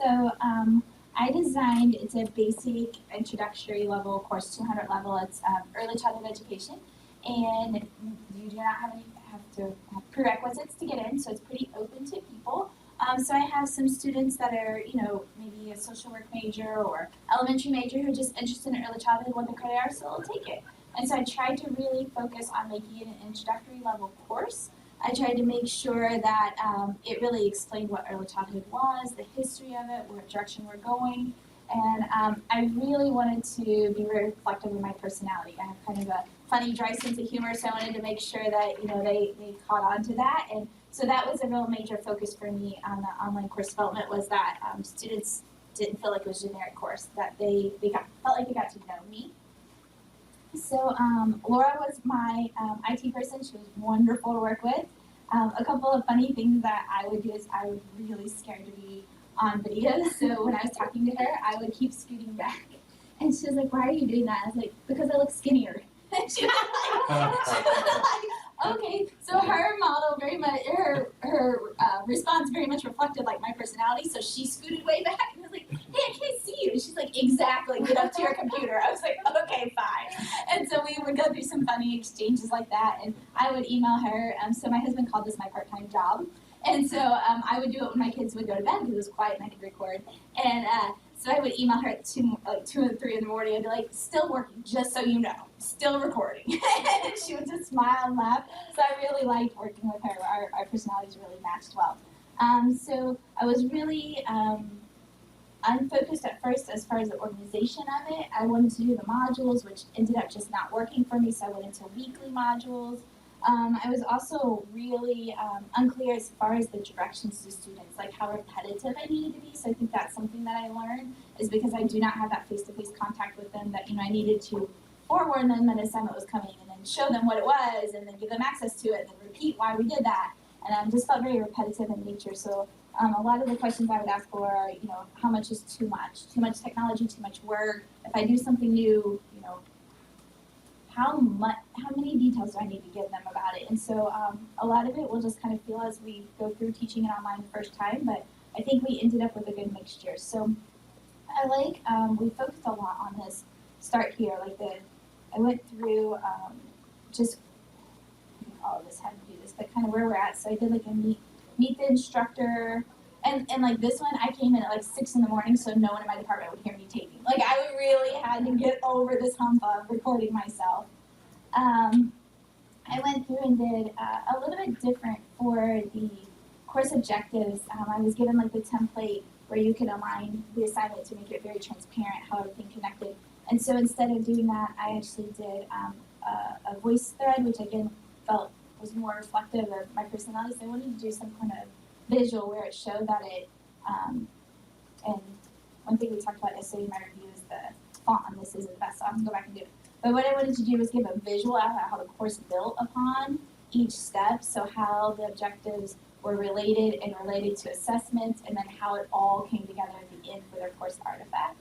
So I designed, it's a basic introductory level course, 200 level. It's early childhood education, and you do not have to have prerequisites to get in, so it's pretty open to people. So I have some students that are, maybe a social work major or elementary major who are just interested in early childhood, what the credit are, so they'll take it. And so I tried to really focus on making it an introductory level course. I tried to make sure that it really explained what early childhood was, the history of it, what direction we're going, and I really wanted to be very reflective of my personality. I have kind of a funny, dry sense of humor, so I wanted to make sure that they caught on to that, and so that was a real major focus for me on the online course development, was that students didn't feel like it was a generic course, that felt like they got to know me. So Laura was my IT person. She was wonderful to work with. A couple of funny things that I would do is I was really scared to be on video. So when I was talking to her, I would keep scooting back. And she was like, "Why are you doing that?" I was like, "Because I look skinnier." She was like, okay. So her model very much, her response very much reflected like my personality. So she scooted way back and was like, "Hey, I can't see you." And she's like, "Exactly, get up to your computer." I was like, "Okay, fine." And so we would go through some funny exchanges like that. And I would email her. So my husband called this my part-time job. And so I would do it when my kids would go to bed because it was quiet and I could record. And so I would email her at 2 or 3 in the morning and be like, "Still working, just so you know, still recording." And she would just smile and laugh. So I really liked working with her. Our personalities really matched well. So I was really unfocused at first as far as the organization of it. I wanted to do the modules, which ended up just not working for me, so I went into weekly modules. I was also really unclear as far as the directions to students, like how repetitive I needed to be. So I think that's something that I learned, is because I do not have that face-to-face contact with them, that I needed to forewarn them that an assignment was coming and then show them what it was and then give them access to it and then repeat why we did that. And just felt very repetitive in nature. So a lot of the questions I would ask for are, how much is too much? Too much technology, too much work? If I do something new, how many details do I need to give them about it? And so a lot of it we'll just kind of feel as we go through teaching it online the first time, but I think we ended up with a good mixture. So I we focused a lot on this start here, I went through just all of this, how to do this, but kind of where we're at. So I did a meet the instructor, and this one I came in at 6 in the morning, so no one in my department would hear me taping. I really had to get over this hump of recording myself. I went through and did a little bit different for the course objectives. I was given the template where you could align the assignment to make it very transparent how everything connected. And so instead of doing that, I actually did a voice thread, which again felt was more reflective of my personality. So I wanted to do some kind of visual where it showed that it, and one thing we talked about yesterday in my review is the font on this isn't the best, so I'll have to go back and do it. But what I wanted to do was give a visual out of how the course built upon each step, so how the objectives were related and related to assessments, and then how it all came together at the end for their course artifact.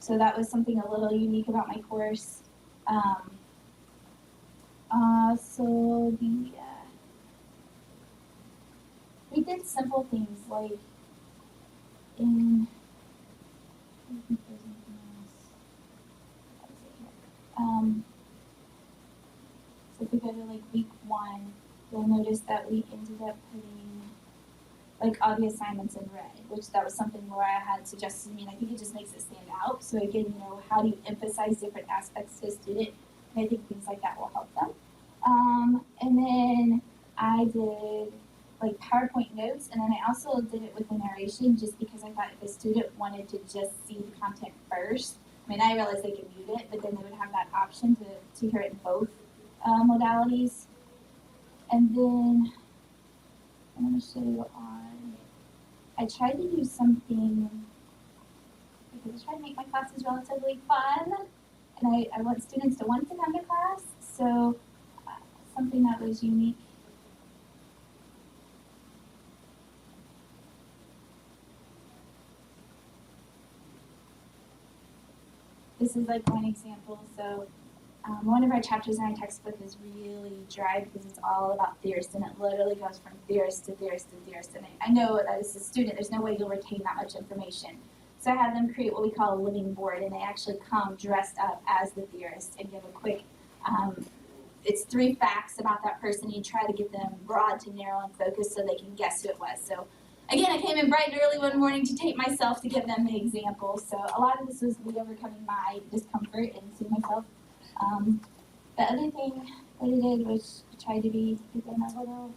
So that was something a little unique about my course. So we did simple things in, I don't think there's anything else. So if we go to week 1, you'll notice that we ended up putting all the assignments in red, which that was something Laura had suggested to me, and I think it just makes it stand out. So again, how do you emphasize different aspects to a student? And I think things like that will help them. And then I did PowerPoint notes, and then I also did it with the narration, just because I thought if a student wanted to just see the content first, I realized they could mute it, but then they would have that option to hear it in both modalities. And then I'm going to show you I tried to do something, because I try to make my classes relatively fun, and I want students to want to come to class, so something that was unique. This is one example. So One of our chapters in our textbook is really dry because it's all about theorists, and it literally goes from theorist to theorist to theorist. And I know that as a student, there's no way you'll retain that much information. So I had them create what we call a living board, and they actually come dressed up as the theorist and give a quick, it's 3 facts about that person. You try to get them broad to narrow and focus so they can guess who it was. So again, I came in bright and early one morning to tape myself to give them the example. So a lot of this was me overcoming my discomfort and seeing myself. The other thing that I did was try to be again a little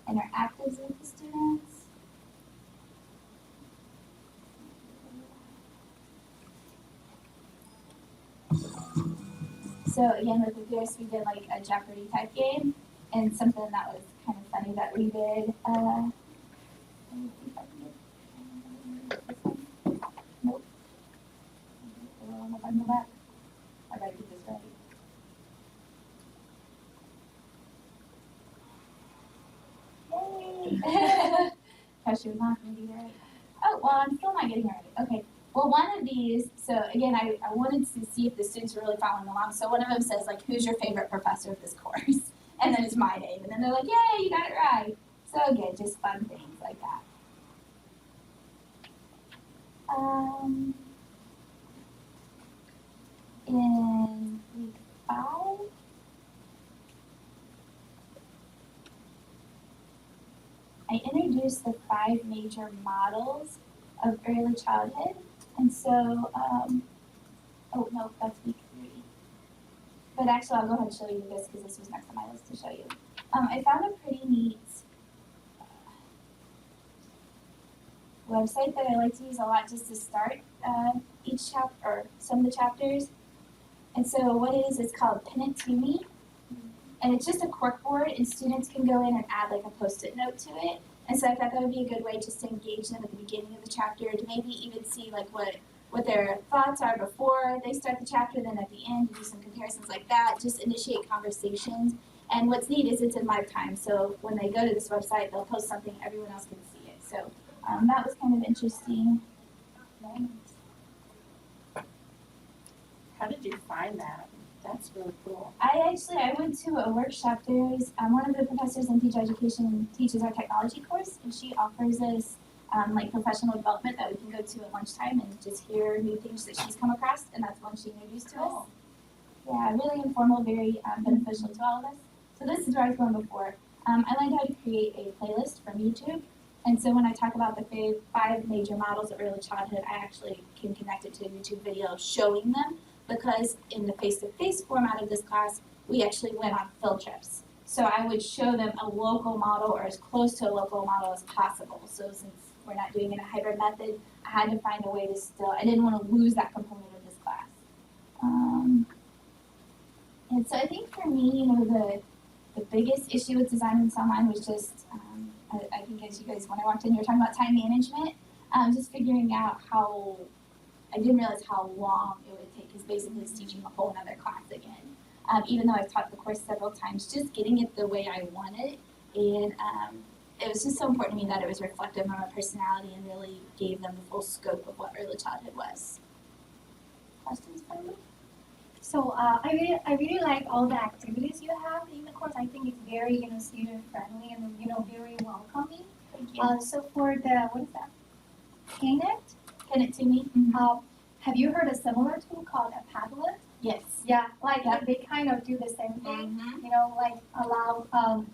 interactive with the students. So again, with the theorists, we did like a Jeopardy type game, and something that was kind of funny that we did. Let me see if I can get this one. Nope. If I go back, I gotta get this right. Yay! Pressure not gonna be right. Oh well, I'm still not getting it right. Okay. Well, one of these, so again, I wanted to see if the students were really following along. So one of them says, like, who's your favorite professor of this course? And then it's my name. And then they're like, yay, you got it right. So again, just fun things like that. In week 5, I introduced the 5 major models of early childhood. And so, oh no, that's week 3. But actually, I'll go ahead and show you this because this was next on my list to show you. I found a pretty neat website that I like to use a lot just to start each chapter, or some of the chapters. And so what it is, it's called Pin It To Me. And it's just a corkboard, and students can go in and add like a Post-it note to it. And so I thought that would be a good way just to engage them at the beginning of the chapter, to maybe even see like what their thoughts are before they start the chapter, then at the end do some comparisons like that, just initiate conversations. And what's neat is it's in live time, so when they go to this website, they'll post something, everyone else can see it. So that was kind of interesting. How did you find that? That's really cool. I went to a workshop. There's one of the professors in teacher education teaches our technology course, and she offers us like professional development that we can go to at lunchtime and just hear new things that she's come across, and that's one she introduced to us. Yeah, really informal, very beneficial to all of us. So this is where I was going before. I learned how to create a playlist from YouTube, and so when I talk about the 5 major models of early childhood, I actually can connect it to a YouTube video showing them, because in the face-to-face format of this class, we actually went on field trips. So I would show them a local model, or as close to a local model as possible. So since we're not doing it in a hybrid method, I had to find a way to still, I didn't want to lose that component of this class. And so I think for me, the biggest issue with designing this online was just, I think as you guys, when I walked in, you were talking about time management, just figuring out how, I didn't realize how long it would take, because basically it's teaching a whole other class again. Even though I've taught the course several times, just getting it the way I wanted, and it was just so important to me that it was reflective of my personality and really gave them the full scope of what early childhood was. Questions for me? So I really like all the activities you have in the course. I think it's very student friendly and very welcoming. Thank you. So for the what is that? Pin It? Pin It To Me. Have you heard a similar tool called a Padlet? Yes. Yeah, like they kind of do the same thing. Like allow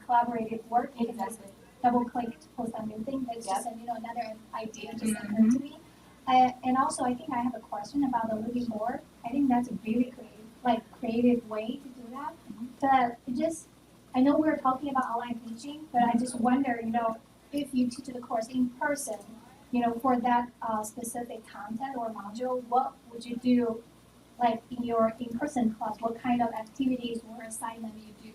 collaborative work. Exactly. Double click to post a new thing. That's just another idea just occurred to me. And also, I think I have a question about the living board. I think that's a really creative way to do that. But I know we're talking about online teaching, but I just wonder, if you teach the course in person, for that specific content or module, what would you do, like in your in-person class? What kind of activities or assignment you do?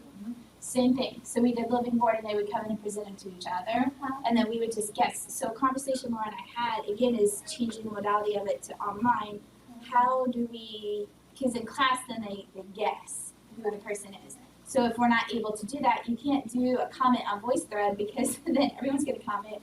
Same thing. So we did living board, and they would come in and present them to each other, and then we would just guess. So conversation Laura and I had, again, is changing the modality of it to online. How do we, because in class then they guess who the person is. So if we're not able to do that, you can't do a comment on VoiceThread, because then everyone's going to comment,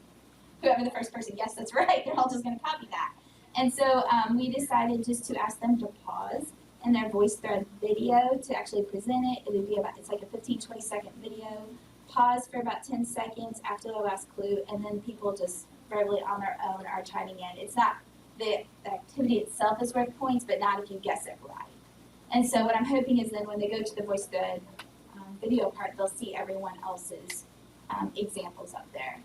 whoever the first person guessed that's right, they're all just going to copy that. And so we decided just to ask them to pause in their VoiceThread video to actually present it. It would be it's like a 15-20 second video. Pause for about 10 seconds after the last clue, and then people just verbally on their own are chiming in. It's not the activity itself is worth points, but not if you guess it right. And so what I'm hoping is then when they go to the VoiceThread video part, they'll see everyone else's examples up there.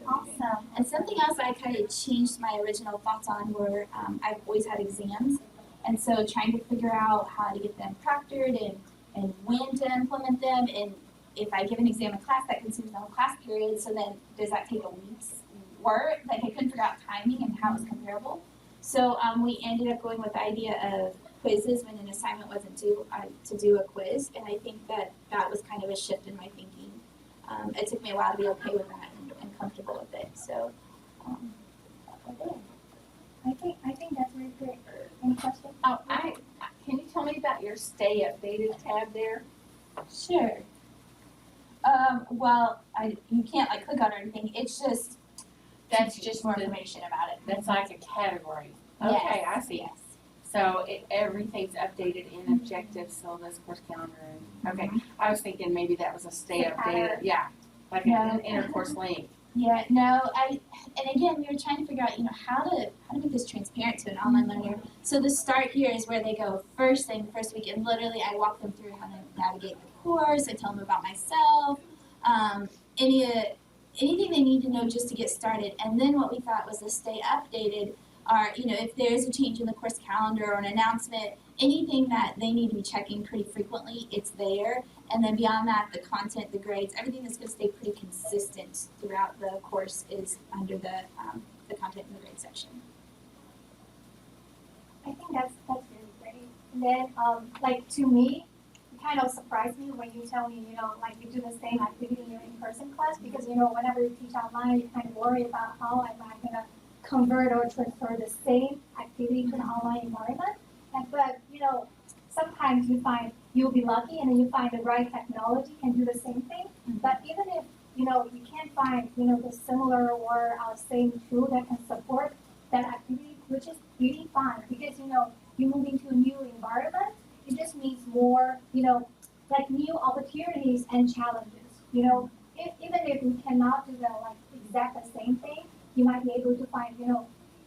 Awesome. And something else I kind of changed my original thoughts on were I've always had exams, and so trying to figure out how to get them proctored and when to implement them, and if I give an exam in class, that consumes the whole class period, so then does that take a week's work? Like I couldn't figure out timing and how it's comparable. So we ended up going with the idea of quizzes when an assignment wasn't due, to do a quiz, and I think that was kind of a shift in my thinking. It took me a while to be okay with that and comfortable with it, so I think that's really great. Any questions? Oh, can you tell me about your stay updated tab there? Sure. Well, you can't like click on or anything, it's just That's teaches just more the- information about it. That's like a category. Yes, Okay, I see. Yes. So everything's updated in objectives, syllabus, course calendar. Okay, I was thinking maybe that was a stay It's a updated, pattern. yeah, like No. an intercourse link. Yeah, no, and again, we were trying to figure out, how to make this transparent to an online learner. So the start here is where they go first week, and literally I walk them through how to navigate the course, I tell them about myself, anything they need to know just to get started. And then what we thought was the stay updated are, if there's a change in the course calendar or an announcement, anything that they need to be checking pretty frequently, it's there. And then beyond that, the content, the grades, everything that's going to stay pretty consistent throughout the course is under the content and the grade section. I think that's really great. And then, like to me, it kind of surprised me when you tell me, like you do the same activity in your in-person class because, whenever you teach online, you kind of worry about how am I going to convert or transfer the same activity to an online environment. But, sometimes you find you'll be lucky and then you find the right technology can do the same thing. Mm-hmm. But even if, you can't find, the similar or same tool that can support that activity, which is really fun because, you move into a new environment, it just means more, like new opportunities and challenges. Even if we cannot do the exact the same thing, you might be able to find,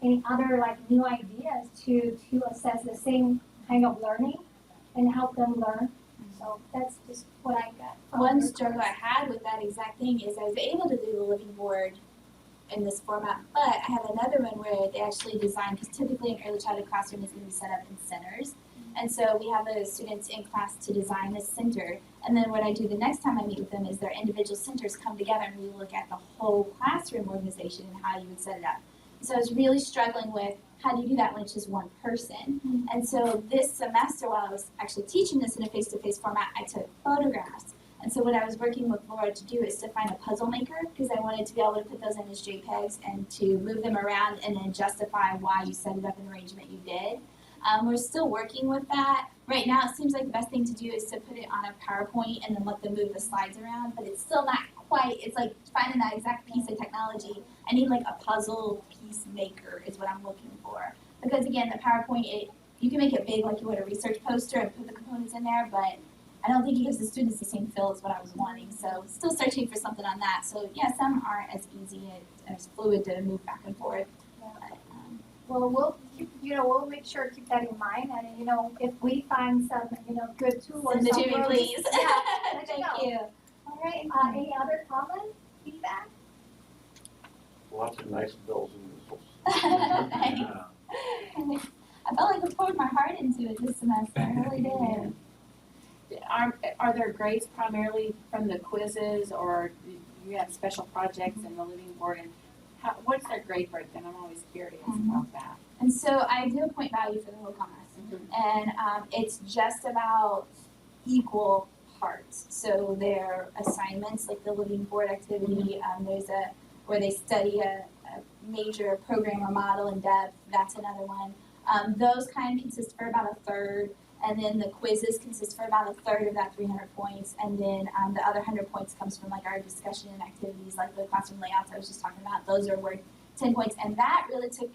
any other new ideas to assess the same kind of learning and help them learn. So that's just what I got. One struggle I had with that exact thing is I was able to do the living board in this format, but I have another one where they actually design, because typically an early childhood classroom is going to be set up in centers. And so we have the students in class to design a center. And then what I do the next time I meet with them is their individual centers come together and we look at the whole classroom organization and how you would set it up. So I was really struggling with how do you do that when it's just one person? Mm-hmm. And so this semester, while I was actually teaching this in a face-to-face format, I took photographs. And so what I was working with Laura to do is to find a puzzle maker, because I wanted to be able to put those in as JPEGs and to move them around and then justify why you set it up in the arrangement you did. We're still working with that. Right now, it seems like the best thing to do is to put it on a PowerPoint and then let them move the slides around, but it's still not quite, it's like finding that exact piece of technology. I need like a puzzle piece maker is what I'm looking for. Because again, the PowerPoint, you can make it big like you would a research poster and put the components in there, but I don't think it gives the students the same feel as what I was wanting. So still searching for something on that. So yeah, some aren't as easy as fluid to move back and forth. Yeah. But, Well, we'll keep, we'll make sure to keep that in mind, and if we find some, good tool or send it to me, software, please. Yeah, let Thank you know. you. All right. Any other comments, feedback? Lots of nice bells and whistles. Thanks. Yeah. I felt like I poured my heart into it this semester. I really did. Are there grades primarily from the quizzes, or do you have special projects in the living board? And what's their grade breakdown? I'm always curious about that. And so I do a point value for the whole class. And it's just about equal parts. So their assignments, like the living board activity, there's where they study a major program or model in depth, that's another one. Those kind of consist for about a third, and then the quizzes consist for about a third of that 300 points, and then the other 100 points comes from like our discussion and activities, like the classroom layouts I was just talking about. Those are worth 10 points, and that really took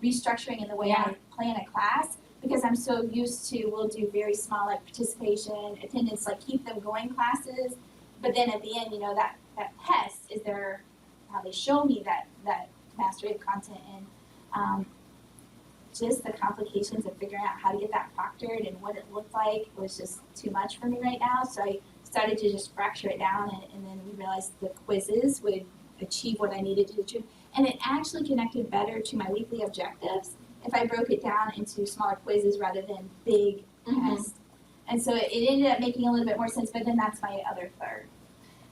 restructuring in the way I plan a class, because I'm so used to, we'll do very small, like participation, attendance, like keep them going classes. But then at the end, that test is how they show me that mastery of content, and just the complications of figuring out how to get that proctored and what it looked like was just too much for me right now. So I started to just fracture it down, and then we realized the quizzes would achieve what I needed to achieve. And it actually connected better to my weekly objectives if I broke it down into smaller quizzes rather than big tests. And so it ended up making a little bit more sense, but then that's my other third.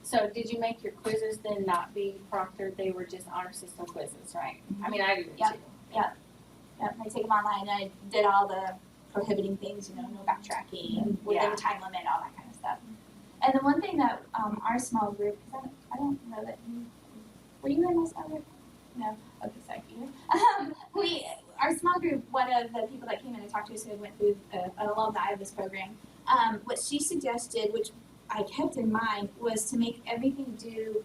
So did you make your quizzes then not be proctored? They were just honor system quizzes, right? I mean, I do too. Yep, I take them online, and I did all the prohibiting things, no backtracking, within the time limit, all that kind of stuff. And the one thing that our small group, because I don't know that were you in my small group? No? Okay, sorry, you. Our small group, one of the people that came in and talked to us who went through an alumni of this program, what she suggested, which I kept in mind, was to make everything due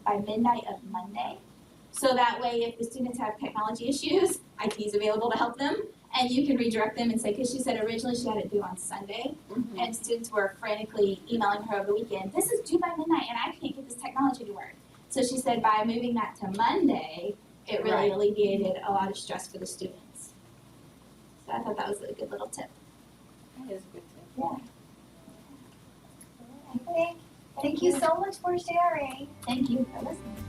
by midnight of Monday. So that way, if the students have technology issues, IT is available to help them, and you can redirect them and say, because she said originally she had it due on Sunday, and students were frantically emailing her over the weekend, this is due by midnight, and I can't get this technology to work. So she said by moving that to Monday, it really alleviated a lot of stress for the students. So I thought that was a good little tip. That is a good tip. Yeah. Thank you so much for sharing. Thank you for listening.